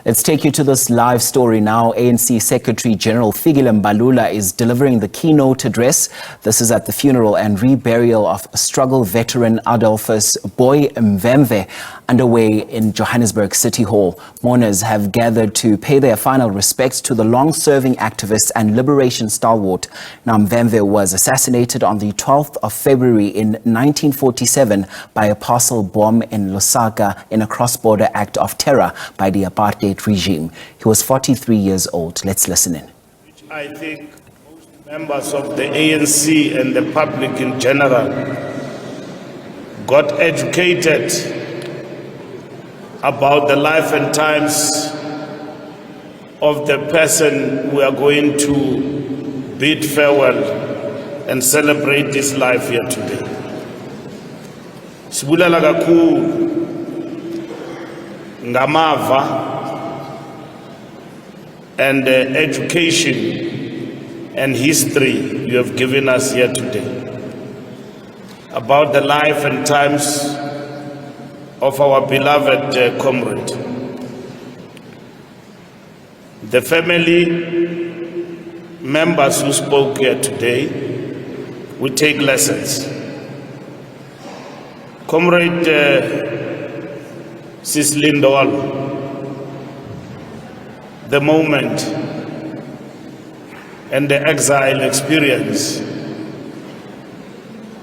Let's take you to this live story now. ANC Secretary General Fikile Mbalula is delivering the keynote address. This is at the funeral and reburial of struggle veteran Adolphus Mvemve underway in Johannesburg City Hall. Mourners have gathered to pay their final respects to the long-serving activist and liberation stalwart. Now, Mvemve was assassinated on the 12th of February in 1947 by a parcel bomb in Lusaka in a cross-border act of terror by the Apartheid regime. He was 43 years old. Let's listen in. I think most members of the ANC and the public in general got educated about the life and times of the person we are going to bid farewell and celebrate this life here today. Sibulela kakhulu ngamava and education and history you have given us here today about the life and times of our beloved comrade. The family members who spoke here today will take lessons. Comrade Sislindowal, the moment and the exile experience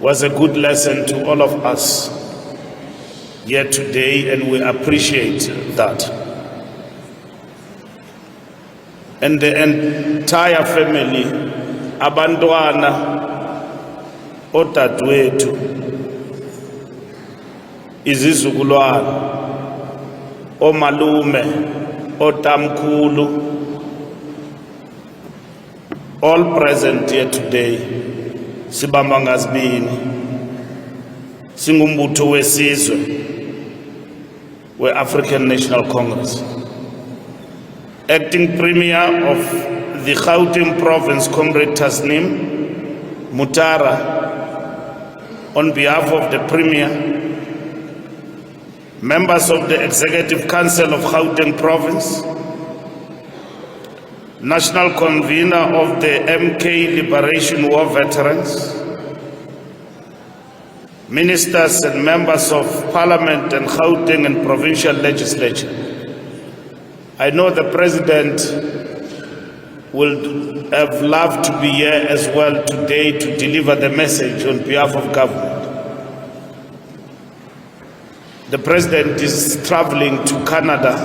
was a good lesson to all of us here today, and we appreciate that. And the entire family, abantwana, otadwethu, izizukulwana, omalume, otamkhulu, all present here today, sibamba ngazibini, singumbutho wesizwe, we-African National Congress. Acting Premier of the Gauteng Province, Comrade Tasneem Mutara, on behalf of the Premier, members of the Executive Council of Gauteng Province, National Convener of the MK Liberation War Veterans, ministers and members of Parliament and Gauteng and Provincial Legislature. I know the President will have loved to be here as well today to deliver the message on behalf of government. The President is traveling to Canada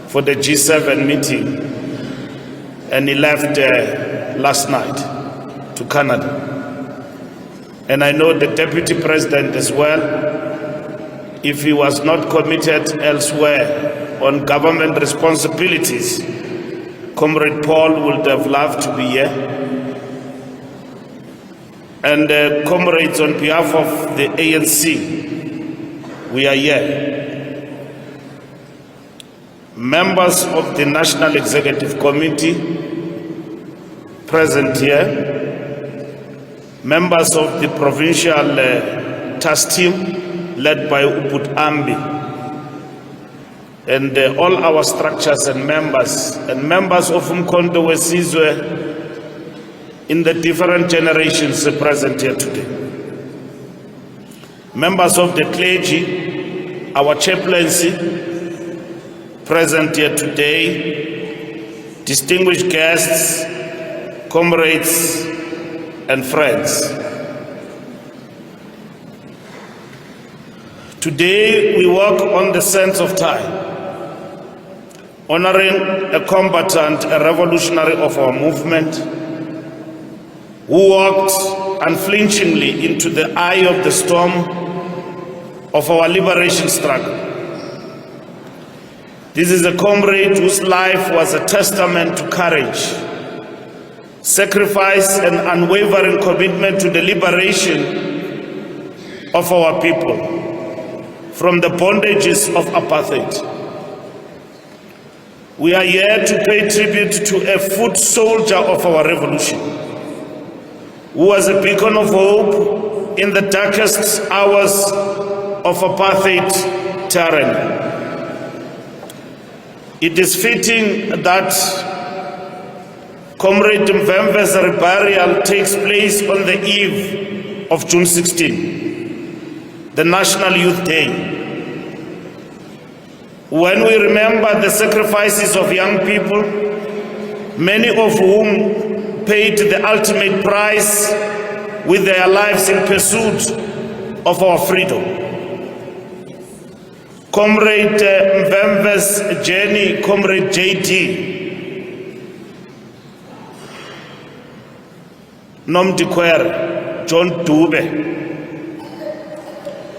for the G7 meeting, and he left last night to Canada. And I know the Deputy President as well, if he was not committed elsewhere on government responsibilities, Comrade Paul would have loved to be here. And comrades, on behalf of the ANC, we are here. Members of the National Executive Committee present here, members of the provincial task team led by Ubud Ambi, and all our structures and members of Umkhonto Wesizwe in the different generations present here today. Members of the clergy, our chaplaincy present here today, distinguished guests, comrades and friends. Today we walk on the sands of time, honoring a combatant, a revolutionary of our movement, who walked unflinchingly into the eye of the storm of our liberation struggle. This is a comrade whose life was a testament to courage, sacrifice and unwavering commitment to the liberation of our people from the bondages of apartheid. We are here to pay tribute to a foot soldier of our revolution, who was a beacon of hope in the darkest hours of apartheid tyranny. It is fitting that Comrade Mvemve's burial takes place on the eve of June 16, the National Youth Day, when we remember the sacrifices of young people, many of whom paid the ultimate price with their lives in pursuit of our freedom. Comrade Mvemve's journey, Comrade JD, Nomdikwere, John Dube,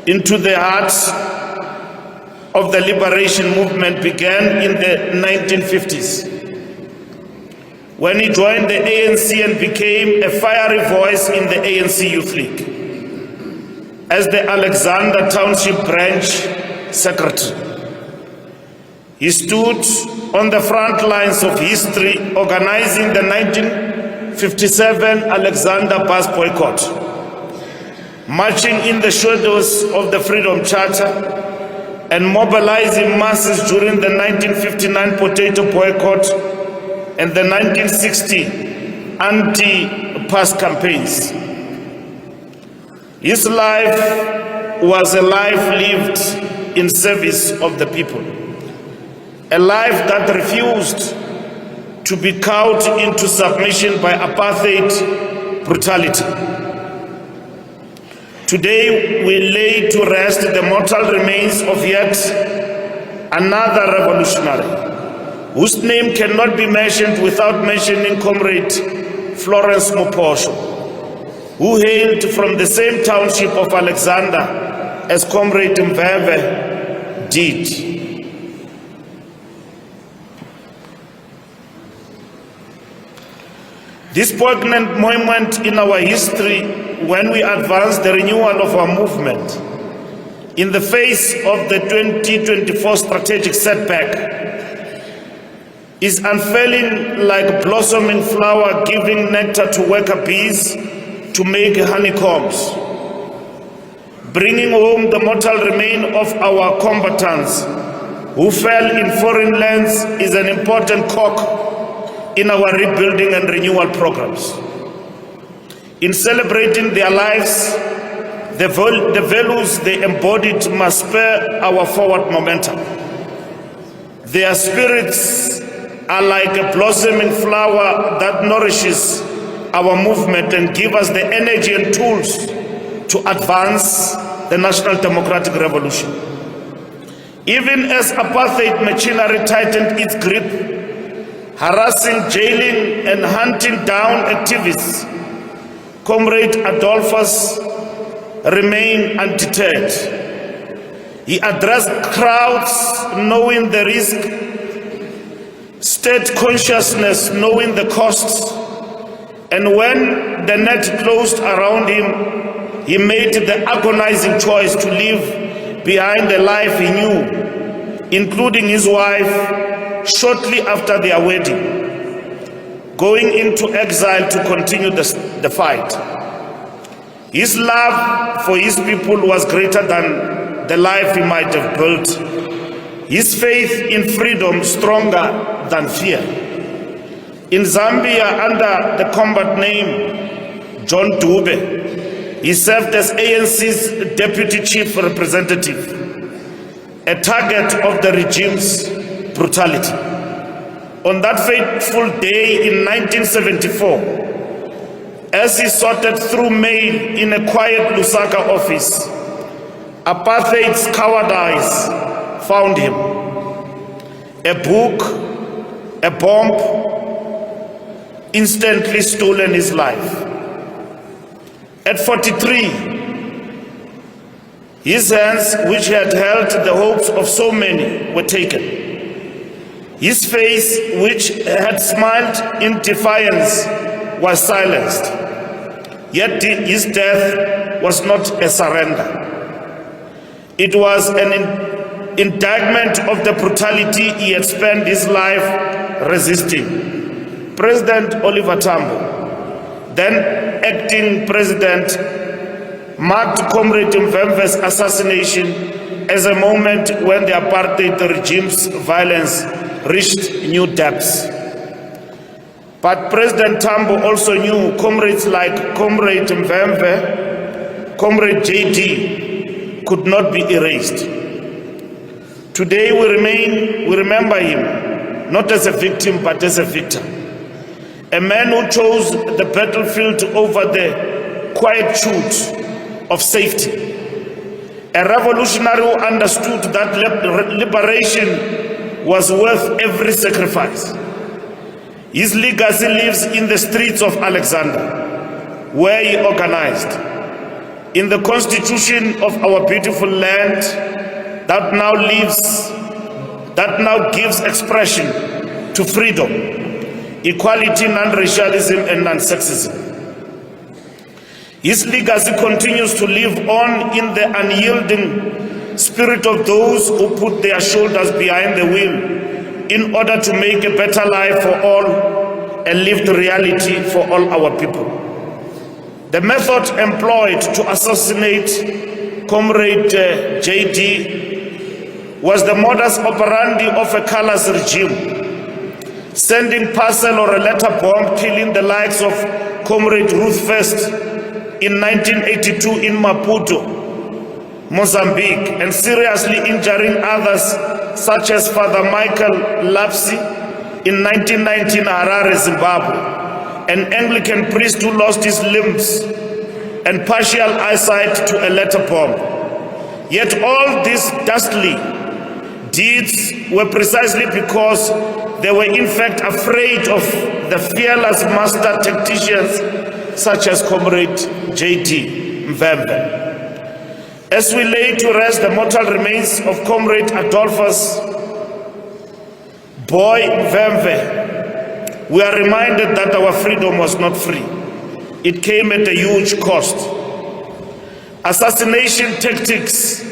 into the hearts of the liberation movement began in the 1950s, when he joined the ANC and became a fiery voice in the ANC Youth League as the Alexander Township Branch Secretary. He stood on the front lines of history, organizing the 1957 Alexander Bus boycott, marching in the shadows of the Freedom Charter, and mobilizing masses during the 1959 potato boycott and the 1960 anti-pass campaigns. His life was a life lived in service of the people, a life that refused to be cowed into submission by apartheid brutality. Today we lay to rest the mortal remains of yet another revolutionary, whose name cannot be mentioned without mentioning Comrade Florence Moposho, who hailed from the same township of Alexander as Comrade Mvemve did. This poignant moment in our history, when we advance the renewal of our movement in the face of the 2024 strategic setback, is unfailing like blossoming flower giving nectar to worker bees to make honeycombs. Bringing home the mortal remain of our combatants who fell in foreign lands is an important cog in our rebuilding and renewal programs. In celebrating their lives, the values they embodied must spur our forward momentum. Their spirits are like a blossoming flower that nourishes our movement and give us the energy and tools to advance the national democratic revolution. Even as apartheid machinery tightened its grip, harassing, jailing, and hunting down activists, Comrade Adolphus remained undeterred. He addressed crowds knowing the risk, state consciousness knowing the costs, and when the net closed around him, he made the agonizing choice to leave behind the life he knew, including his wife, shortly after their wedding, going into exile to continue the fight. His love for his people was greater than the life he might have built. His faith in freedom stronger than fear. In Zambia, under the combat name John Dube, he served as ANC's deputy chief representative, a target of the regime's brutality. On that fateful day in 1974, as he sorted through mail in a quiet Lusaka office, apartheid's cowardice found him. A book, a bomb, instantly stolen his life. At 43, his hands, which had held the hopes of so many, were taken. His face, which had smiled in defiance, was silenced. Yet his death was not a surrender. It was an indictment of the brutality he had spent his life resisting. President Oliver Tambo, then acting president, marked Comrade Mvemve's assassination as a moment when the apartheid regime's violence reached new depths. But President Tambo also knew comrades like Comrade Mvemve, Comrade JD could not be erased. Today we remember him, not as a victim, but as a victor. A man who chose the battlefield over the quietude of safety. A revolutionary who understood that liberation was worth every sacrifice. His legacy lives in the streets of Alexander, where he organized, in the constitution of our beautiful land that now gives expression to freedom, equality, non-racialism, and non-sexism. His legacy continues to live on in the unyielding spirit of those who put their shoulders behind the wheel in order to make a better life for all, a lived reality for all our people. The method employed to assassinate Comrade JD was the modus operandi of a callous regime, sending parcel or a letter bomb killing the likes of Comrade Ruth First in 1982 in Maputo, Mozambique, and seriously injuring others such as Father Michael Lapsi in 1990 in Harare, Zimbabwe, an Anglican priest who lost his limbs and partial eyesight to a letter bomb. Yet all these dastardly deeds were precisely because they were in fact afraid of the fearless master tacticians such as Comrade J.D. Mvemve. As we lay to rest the mortal remains of Comrade Adolphus Boy Mvemve, we are reminded that our freedom was not free. It came at a huge cost. Assassination tactics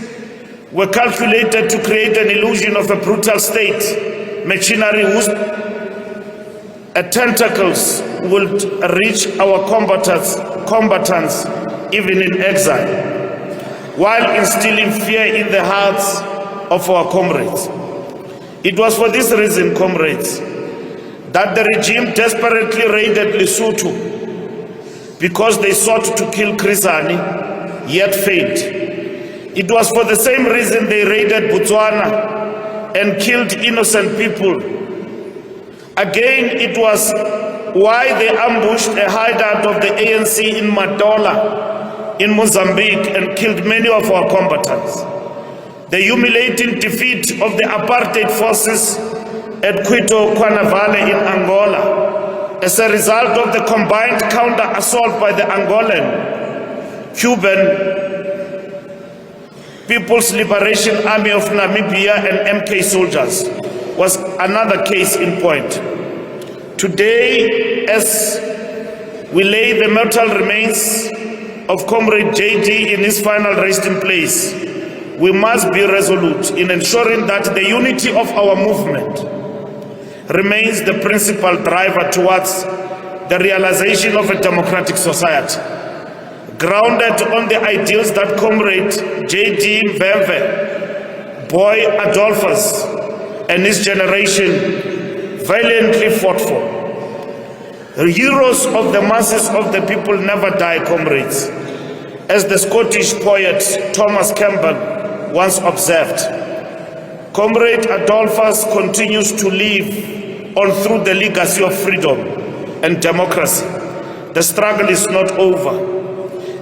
were calculated to create an illusion of a brutal state machinery whose tentacles would reach our combatants even in exile, while instilling fear in the hearts of our comrades. It was for this reason, comrades, that the regime desperately raided Lesotho, because they sought to kill Krisani, yet failed. It was for the same reason they raided Botswana and killed innocent people. Again, it was why they ambushed a hideout of the ANC in Mbalula in Mozambique and killed many of our combatants. The humiliating defeat of the Apartheid forces at Quito, Cuanavale in Angola, as a result of the combined counter-assault by the Angolan, Cuban People's Liberation Army of Namibia and MK soldiers, was another case in point. Today, as we lay the mortal remains of Comrade JD in his final resting place, we must be resolute in ensuring that the unity of our movement remains the principal driver towards the realization of a democratic society, grounded on the ideals that Comrade J.D. Mvemve, Boy Adolphus, and his generation valiantly fought for. The heroes of the masses of the people never die, comrades, as the Scottish poet Thomas Campbell once observed. Comrade Adolphus continues to live on through the legacy of freedom and democracy. The struggle is not over.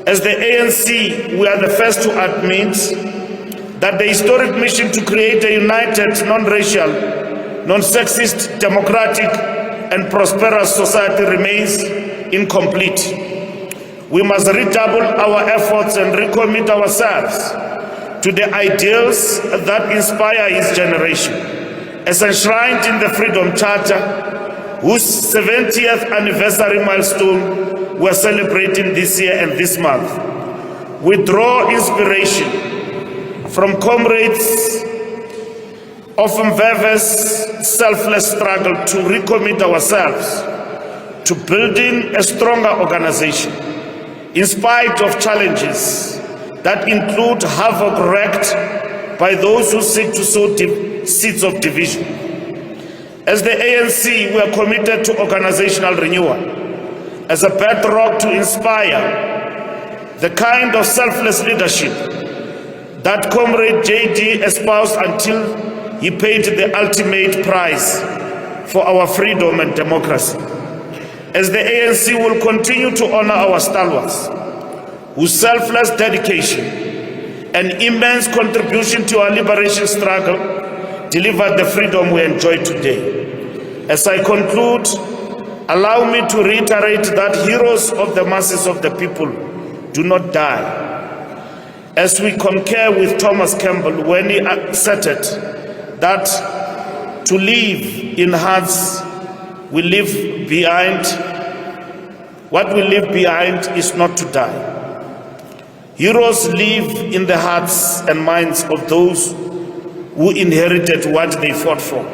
As the ANC, we are the first to admit that the historic mission to create a united, non-racial, non-sexist, democratic, and prosperous society remains incomplete. We must redouble our efforts and recommit ourselves to the ideals that inspire his generation, as enshrined in the Freedom Charter, whose 70th anniversary milestone we're celebrating this year and this month. We draw inspiration from comrades of Mvemve's selfless struggle to recommit ourselves to building a stronger organization, in spite of challenges that include havoc wreaked by those who seek to sow seeds of division. As the ANC, we are committed to organizational renewal as a bedrock to inspire the kind of selfless leadership that Comrade JD espoused until he paid the ultimate price for our freedom and democracy. As the ANC will continue to honor our stalwarts, whose selfless dedication and immense contribution to our liberation struggle delivered the freedom we enjoy today. As I conclude, allow me to reiterate that heroes of the masses of the people do not die. As we concur with Thomas Campbell when he asserted that to live in hearts we leave behind, what we leave behind is not to die. Heroes live in the hearts and minds of those who inherited what they fought for.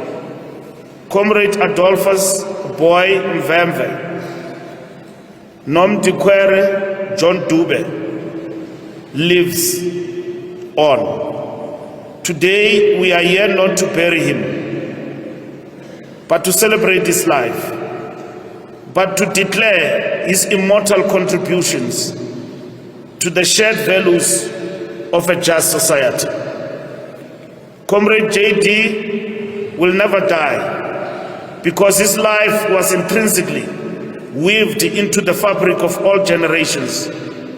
Comrade Adolphus Boy Mvemve, Nom Dikwere John Dube lives on. Today we are here not to bury him, but to celebrate his life, but to declare his immortal contributions to the shared values of a just society. Comrade JD will never die because his life was intrinsically weaved into the fabric of all generations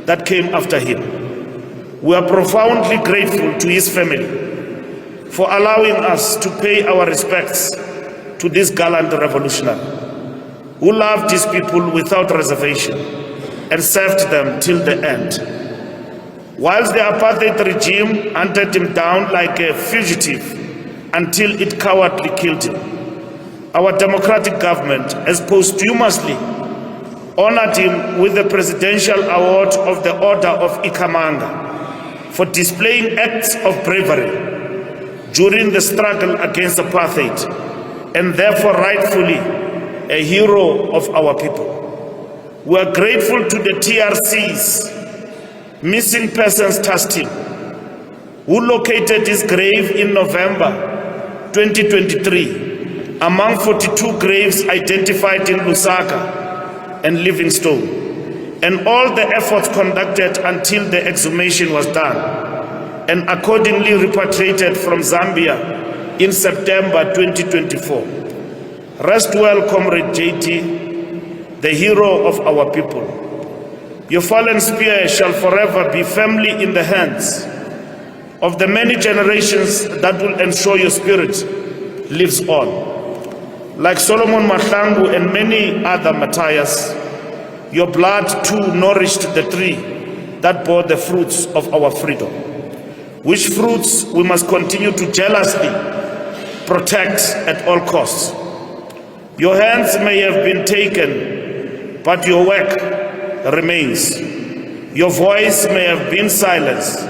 that came after him. We are profoundly grateful to his family for allowing us to pay our respects to this gallant revolutionary who loved his people without reservation and served them till the end. Whilst the apartheid regime hunted him down like a fugitive until it cowardly killed him, our democratic government has posthumously honored him with the Presidential Award of the Order of Ikamanga for displaying acts of bravery during the struggle against apartheid, and therefore rightfully a hero of our people. We are grateful to the TRC's Missing Persons Task Team, who located his grave in November 2023 among 42 graves identified in Lusaka and Livingstone, and all the efforts conducted until the exhumation was done and accordingly repatriated from Zambia in September 2024. Rest well, Comrade JT, the hero of our people. Your fallen spear shall forever be firmly in the hands of the many generations that will ensure your spirit lives on. Like Solomon Mahlangu and many other martyrs, your blood too nourished the tree that bore the fruits of our freedom, which fruits we must continue to jealously protect at all costs. Your hands may have been taken, but your work remains. Your voice may have been silenced,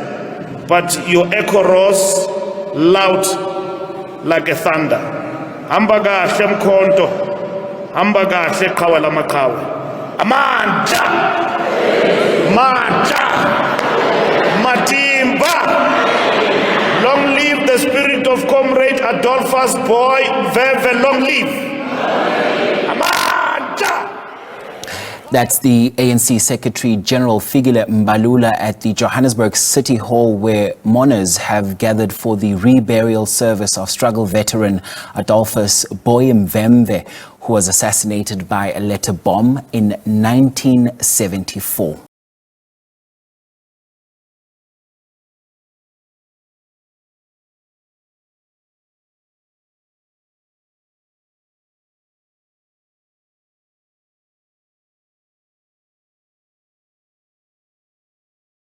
but your echo rose loud like a thunder. Hamba kahle mkhonto, hamba kahle qhawe lamaqhawe. Amandla, mandla, matimba. Long live the spirit of Comrade Adolphus Boy Mvemve, long live. That's the ANC Secretary General Fikile Mbalula at the Johannesburg City Hall, where mourners have gathered for the reburial service of struggle veteran Adolphus Boy Mvemve, who was assassinated by a letter bomb in 1974.